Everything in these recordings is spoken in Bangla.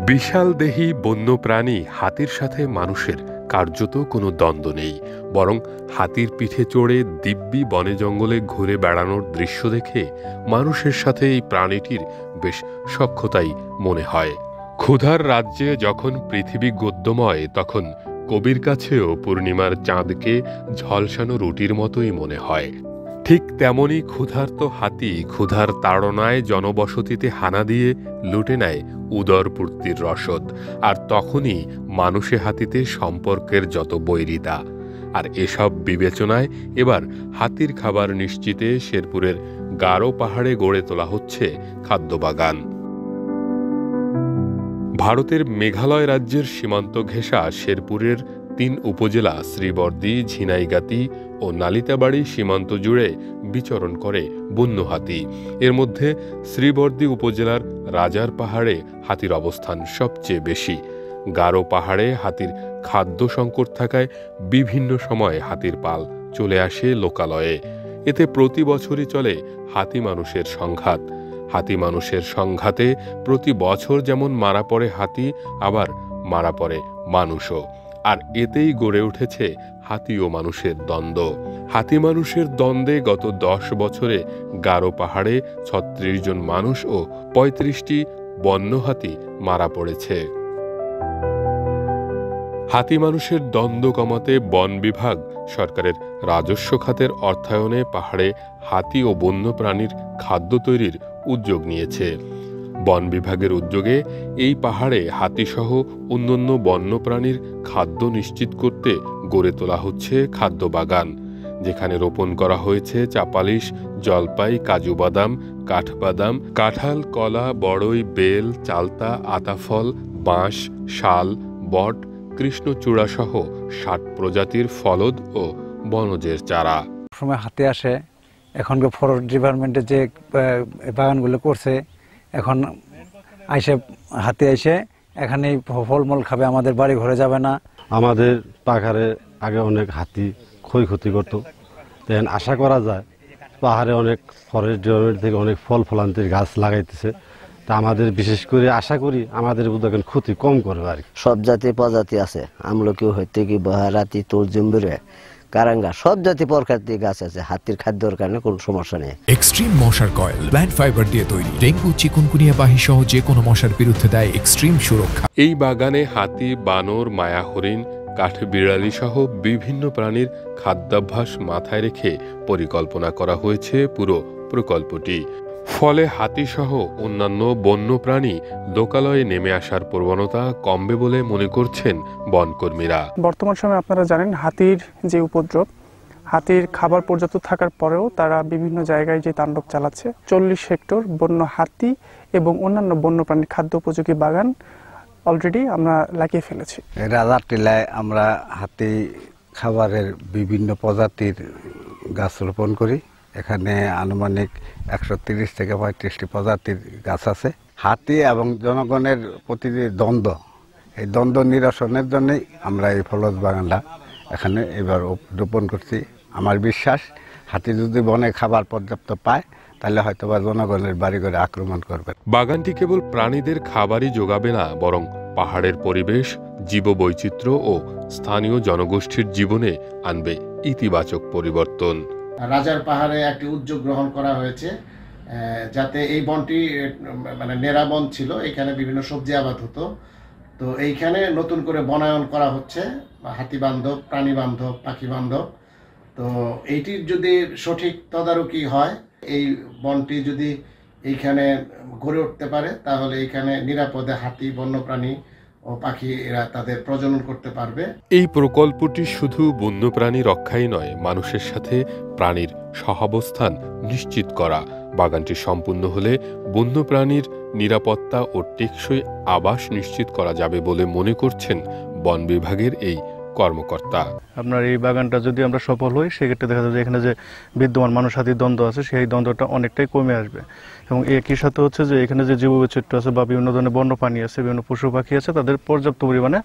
বিশালদেহী বন্যপ্রাণী হাতির সাথে মানুষের কার্যত কোনো দ্বন্দ্ব নেই, বরং হাতির পিঠে চড়ে দিব্যি বনে জঙ্গলে ঘুরে বেড়ানোর দৃশ্য দেখে মানুষের সাথে এই প্রাণীটির বেশ সখ্যতাই মনে হয়। ক্ষুধার রাজ্যে যখন পৃথিবী গদ্যময়, তখন কবির কাছেও পূর্ণিমার চাঁদকে ঝলসানো রুটির মতোই মনে হয়। ঠিক তেমনি ক্ষুধার্ত হাতি ক্ষুধার তাড়নায় জনবসতিতে হানা দিয়ে লুটে নেয় উদরপূর্তির রসদ, আর তখনই মানুষে হাতিতে সম্পর্কের যত বৈরিতা। আর এসব বিবেচনায় এবার হাতির খাবার নিশ্চিতে শেরপুরের গারো পাহাড়ে গড়ে তোলা হচ্ছে খাদ্যবাগান। ভারতের মেঘালয় রাজ্যের সীমান্ত ঘেঁষা শেরপুরের ৩ উপজেলা শ্রীবর্দী, ঝিনাইগাতি ও নালিতাবাড়ি সীমান্ত জুড়ে বিচরণ করে বন্য হাতি। এর মধ্যে শ্রীবর্দী উপজেলার রাজার পাহাড়ে হাতির অবস্থান সবচেয়ে বেশি। গারো পাহাড়ে হাতির খাদ্য সংকট থাকায় বিভিন্ন সময় হাতির পাল চলে আসে লোকালয়ে। এতে প্রতি বছরই চলে হাতি মানুষের সংঘাত। হাতি মানুষের সংঘাতে প্রতি বছর যেমন মারা পড়ে হাতি, আবার মারা পড়ে মানুষও। আর এতেই গড়ে উঠেছে হাতি ও মানুষের দ্বন্দ্ব। হাতি মানুষের দ্বন্দ্বে গত ১০ বছরে গারো পাহাড়ে ৩৬ জন মানুষ ও ৩৫টি বন্য হাতি মারা পড়েছে। হাতি মানুষের দ্বন্দ্ব কমাতে বন বিভাগ সরকারের রাজস্ব খাতের অর্থায়নে পাহাড়ে হাতি ও বন্যপ্রাণীর খাদ্য তৈরির উদ্যোগ নিয়েছে। বন বিভাগের উদ্যোগে এই পাহাড়ে হাতিসহ অন্যান্য বন্যপ্রাণীর খাদ্য নিশ্চিত করতে গড়ে তোলা হচ্ছে খাদ্য বাগান, যেখানে রোপণ করা হয়েছে চাপালিশ, জলপাই, কাজু বাদাম, কাঠবাদাম, কাঁঠাল, কলা, বড়ই, বেল, চালতা, আতাফল, বাঁশ, শাল, বট, কৃষ্ণচূড়া সহ ৬০ প্রজাতির ফলদ ও বনজের চারা। সময় হাতি আসে, এখনকার ফরেস্ট ডিপার্টমেন্টে যে বাগানগুলো করছে, এখন আইসে হাতি আইসে এখানে ফলমূল খাবে, আমাদের বাড়ি ঘরে যাবে না। আমাদের পাহাড়ে আগে অনেক হাতি ক্ষয়ক্ষতি করতো, এখন আশা করা যায় পাহাড়ে অনেক ফরেস্ট ডিপার্টমেন্ট থেকে অনেক ফল ফলান্তির গাছ লাগাইতেছে। তা আমাদের বিশেষ করে আশা করি আমাদের উদ্যোগের ক্ষতি কম করবে আর কি। সব জাতি প্রজাতি আছে, আমলকি হইতে কি বহারাতি, তুলজুম্বুরে, কারাঙ্গা, সব জাতি প্রকারটি গাছ আছে। হাতির খাদ্যের কারণে কোনো সমস্যা নেই। এক্সট্রিম মশার কয়েল প্ল্যান্ট ফাইবার দিয়ে তৈরি, ডেঙ্গু, চিকুনগুনিয়া বাহি সহ যে কোনো মশার বিরুদ্ধে দেয় এক্সট্রিম সুরক্ষা। এই বাগানে হাতি, বানর, মায়া হরিণ, কাঠবিড়ালি সহ বিভিন্ন প্রাণীর খাদ্যাভ্যাস মাথায় রেখে পরিকল্পনা করা হয়েছে পুরো প্রকল্পটি। ফলে হাতিসহ অন্যান্য বন্যপ্রাণী লোকালয়ে নেমে আসার প্রবণতা কমবে বলে মনে করছেন বনকর্মীরা। বর্তমান সময়ে আপনারা জানেন হাতির যে উপদ্রব, হাতির খাবার পর্যাপ্ত থাকার পরেও তারা বিভিন্ন জায়গায় যে তাণ্ডব চালাচ্ছে। ৪০ হেক্টর বন্য হাতি এবং অন্যান্য বন্যপ্রাণীর খাদ্য উপযোগী বাগান অলরেডি আমরা লাগিয়ে ফেলেছি। রাজার টিলায় আমরা হাতি খাবারের বিভিন্ন প্রজাতির গাছ রোপণ করি। এখানে আনুমানিক ১৩০ থেকে ৩৫টি প্রজাতির গাছ আছে। হাতি এবং জনগণের প্রতি যে দ্বন্দ্ব, এই দ্বন্দ্ব নিরসনের জন্যই আমরা এই ফলজ বাগানটা এখানে এবার রোপণ করছি। আমার বিশ্বাস হাতি যদি বনে খাবার পর্যাপ্ত পায় তাহলে হয়তো বা জনগণের বাড়ি করে আক্রমণ করবে। বাগানটি কেবল প্রাণীদের খাবারই যোগাবে না, বরং পাহাড়ের পরিবেশ, জীববৈচিত্র্য ও স্থানীয় জনগোষ্ঠীর জীবনে আনবে ইতিবাচক পরিবর্তন। রাজার পাহাড়ে একটি উদ্যোগ গ্রহণ করা হয়েছে, যাতে এই বনটি মানে নেরা বন ছিল, এখানে বিভিন্ন সবজি আবাদ হতো। তো এইখানে নতুন করে বনায়ন করা হচ্ছে, হাতি বান্ধব, প্রাণী বান্ধব, পাখি বান্ধব। তো এইটির যদি সঠিক তদারকি হয়, এই বনটি যদি এইখানে গড়ে উঠতে পারে, তাহলে এইখানে নিরাপদে হাতি, বন্যপ্রাণী ও পাখি এরা তাদের প্রজনন করতে পারবে। এই প্রকল্পটি শুধু বন্যপ্রাণী রক্ষাই নয়, মানুষের সাথে প্রাণীর সহাবস্থান নিশ্চিত করা। বাগানটি সম্পূর্ণ হলে বন্যপ্রাণীর নিরাপত্তা ও টেকসই আবাস নিশ্চিত করা যাবে বলে মনে করছেন বন বিভাগের এই কর্মকর্তা। আপনার এই বাগানটা যদি আমরা সফল হই, সেক্ষেত্রে দেখা যাবে এখানে যে বিদ্যমান মানুষ হাতির দ্বন্দ্ব আছে, সেই দ্বন্দ্বটা অনেকটাই কমে আসবে। এবং একই সাথে হচ্ছে যে এখানে যে জীববৈচিত্র্য আছে বা বিভিন্ন ধরনের বন্য প্রাণী আছে, বিভিন্ন পশু পাখি আছে, তাদের পর্যাপ্ত পরিমাণে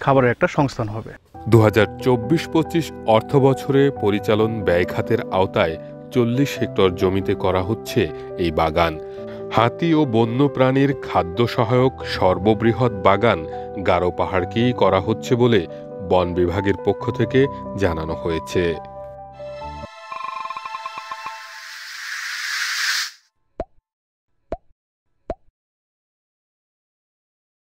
খাবারের একটা সংস্থান হবে। ২০২৪-২৫ অর্থ বছরে পরিচালন ব্যয় খাতের আওতায় ৪০ হেক্টর জমিতে করা হচ্ছে এই বাগান। হাতি ও বন্যপ্রাণীর খাদ্য সহায়ক সর্ববৃহৎ বাগান গারো পাহাড়কেই করা হচ্ছে বলে বন বিভাগের পক্ষ থেকে জানানো হয়েছে।